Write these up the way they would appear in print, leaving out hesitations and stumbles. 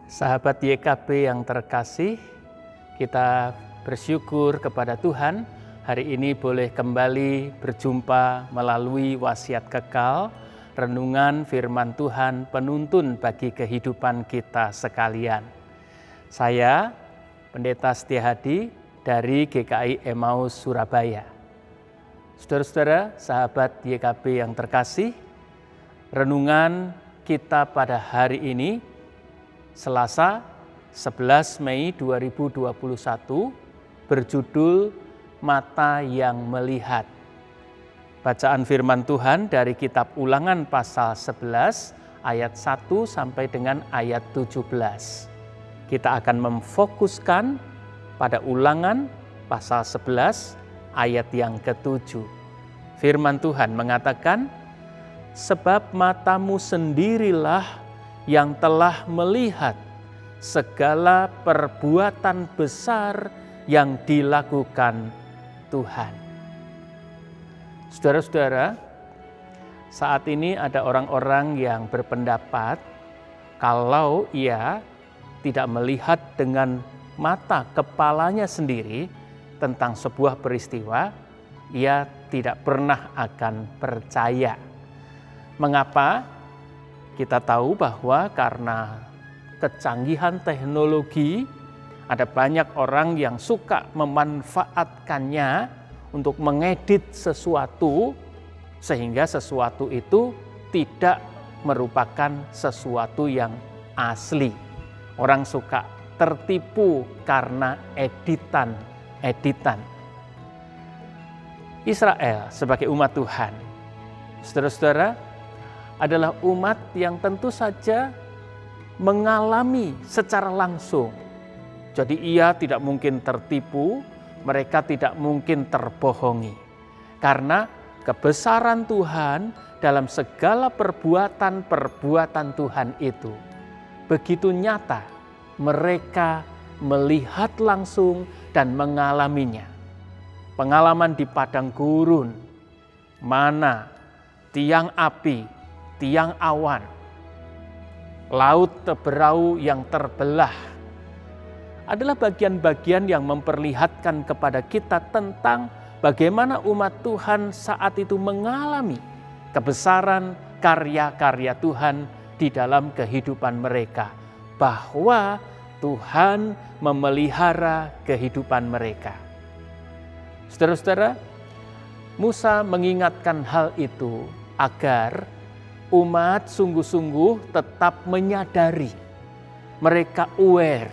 Sahabat YKB yang terkasih, kita bersyukur kepada Tuhan hari ini boleh kembali berjumpa melalui wasiat kekal, renungan firman Tuhan penuntun bagi kehidupan kita sekalian. Saya, Pendeta Setia Hadi dari GKI Emmaus Surabaya. Saudara-saudara, sahabat YKB yang terkasih, renungan kita pada hari ini Selasa 11 Mei 2021 berjudul Mata yang Melihat. Bacaan firman Tuhan dari kitab Ulangan pasal 11 ayat 1 sampai dengan ayat 17. Kita akan memfokuskan pada Ulangan pasal 11 ayat yang ke-7. Firman Tuhan mengatakan, "Sebab matamu sendirilah yang telah melihat segala perbuatan besar yang dilakukan Tuhan." Saudara-saudara, saat ini ada orang-orang yang berpendapat kalau ia tidak melihat dengan mata kepalanya sendiri tentang sebuah peristiwa, ia tidak pernah akan percaya. Mengapa? Kita tahu bahwa karena kecanggihan teknologi, ada banyak orang yang suka memanfaatkannya untuk mengedit sesuatu, sehingga sesuatu itu tidak merupakan sesuatu yang asli. Orang suka tertipu karena editan. Israel sebagai umat Tuhan, saudara-saudara, adalah umat yang tentu saja mengalami secara langsung. Jadi ia tidak mungkin tertipu, mereka tidak mungkin terbohongi. Karena kebesaran Tuhan dalam segala perbuatan Tuhan itu begitu nyata, mereka melihat langsung dan mengalaminya. Pengalaman di padang gurun, mana, tiang api, tiang awan, laut teberau yang terbelah, adalah bagian-bagian yang memperlihatkan kepada kita tentang bagaimana umat Tuhan saat itu mengalami kebesaran karya-karya Tuhan di dalam kehidupan mereka, bahwa Tuhan memelihara kehidupan mereka. Saudara-saudara, Musa mengingatkan hal itu agar umat sungguh-sungguh tetap menyadari, mereka aware,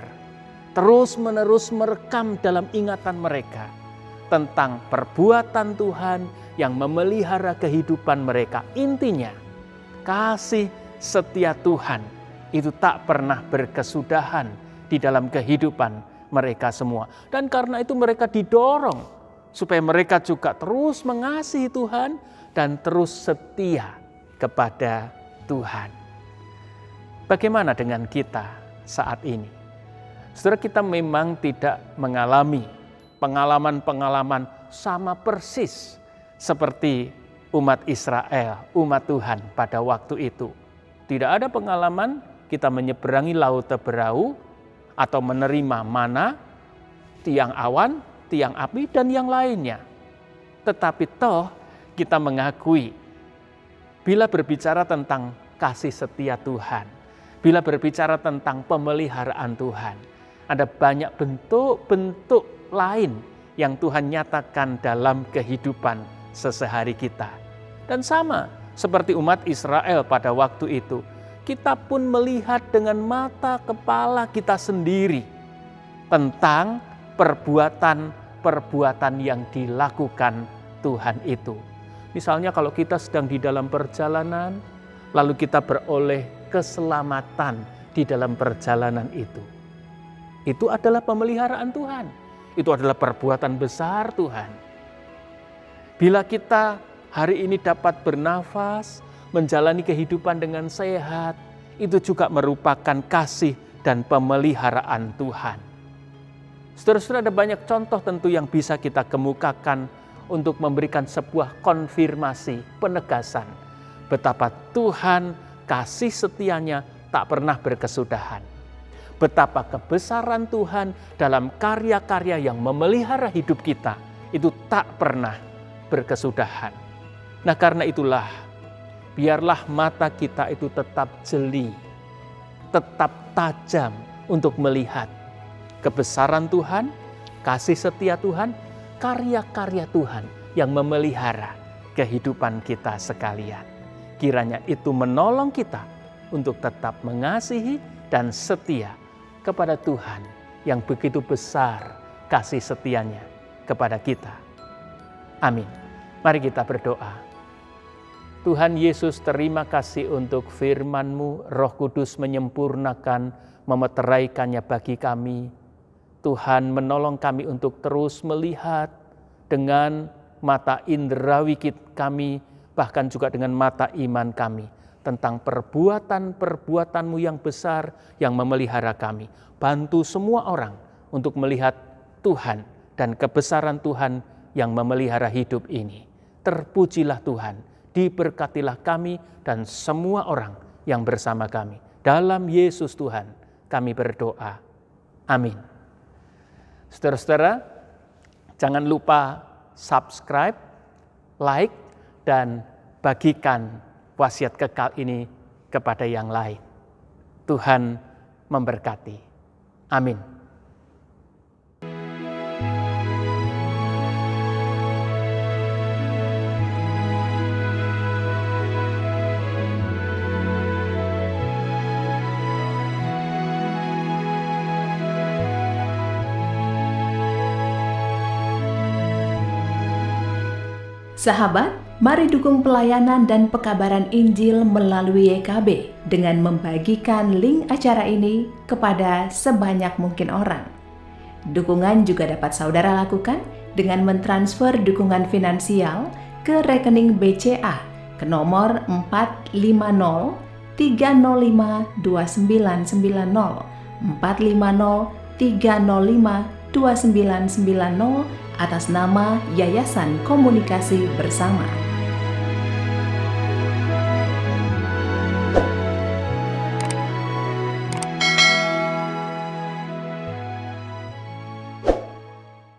terus-menerus merekam dalam ingatan mereka tentang perbuatan Tuhan yang memelihara kehidupan mereka. Intinya, kasih setia Tuhan itu tak pernah berkesudahan di dalam kehidupan mereka semua. Dan karena itu mereka didorong supaya mereka juga terus mengasihi Tuhan dan terus setia kepada Tuhan. Bagaimana dengan kita saat ini? Saudara, kita memang tidak mengalami pengalaman-pengalaman sama persis seperti umat Israel, umat Tuhan pada waktu itu. Tidak ada pengalaman kita menyeberangi laut teberau atau menerima mana, tiang awan, tiang api, dan yang lainnya. Tetapi toh kita mengakui, bila berbicara tentang kasih setia Tuhan, bila berbicara tentang pemeliharaan Tuhan, ada banyak bentuk-bentuk lain yang Tuhan nyatakan dalam kehidupan sehari-hari kita. Dan sama seperti umat Israel pada waktu itu, kita pun melihat dengan mata kepala kita sendiri tentang perbuatan yang dilakukan Tuhan itu. Misalnya kalau kita sedang di dalam perjalanan, lalu kita beroleh keselamatan di dalam perjalanan itu. Itu adalah pemeliharaan Tuhan. Itu adalah perbuatan besar Tuhan. Bila kita hari ini dapat bernafas, menjalani kehidupan dengan sehat, itu juga merupakan kasih dan pemeliharaan Tuhan. Saudara-saudara, ada banyak contoh tentu yang bisa kita kemukakan untuk memberikan sebuah konfirmasi, penegasan betapa Tuhan kasih setianya tak pernah berkesudahan. Betapa kebesaran Tuhan dalam karya-karya yang memelihara hidup kita itu tak pernah berkesudahan. Nah, karena itulah biarlah mata kita itu tetap jeli, tetap tajam untuk melihat kebesaran Tuhan, kasih setia Tuhan, karya-karya Tuhan yang memelihara kehidupan kita sekalian. Kiranya itu menolong kita untuk tetap mengasihi dan setia kepada Tuhan yang begitu besar kasih setianya kepada kita. Amin. Mari kita berdoa. Tuhan Yesus, terima kasih untuk firman-Mu. Roh Kudus menyempurnakan, memeteraikannya bagi kami. Tuhan menolong kami untuk terus melihat dengan mata indrawi kami, bahkan juga dengan mata iman kami, tentang perbuatan-perbuatan-Mu yang besar yang memelihara kami. Bantu semua orang untuk melihat Tuhan dan kebesaran Tuhan yang memelihara hidup ini. Terpujilah Tuhan, diberkatilah kami dan semua orang yang bersama kami. Dalam Yesus Tuhan kami berdoa. Amin. Saudara-saudara, jangan lupa subscribe, like, dan bagikan wasiat kekal ini kepada yang lain. Tuhan memberkati. Amin. Sahabat, mari dukung pelayanan dan pekabaran Injil melalui YKB dengan membagikan link acara ini kepada sebanyak mungkin orang. Dukungan juga dapat saudara lakukan dengan mentransfer dukungan finansial ke rekening BCA ke nomor 450-305-2990, 450-305-2990 atas nama Yayasan Komunikasi Bersama.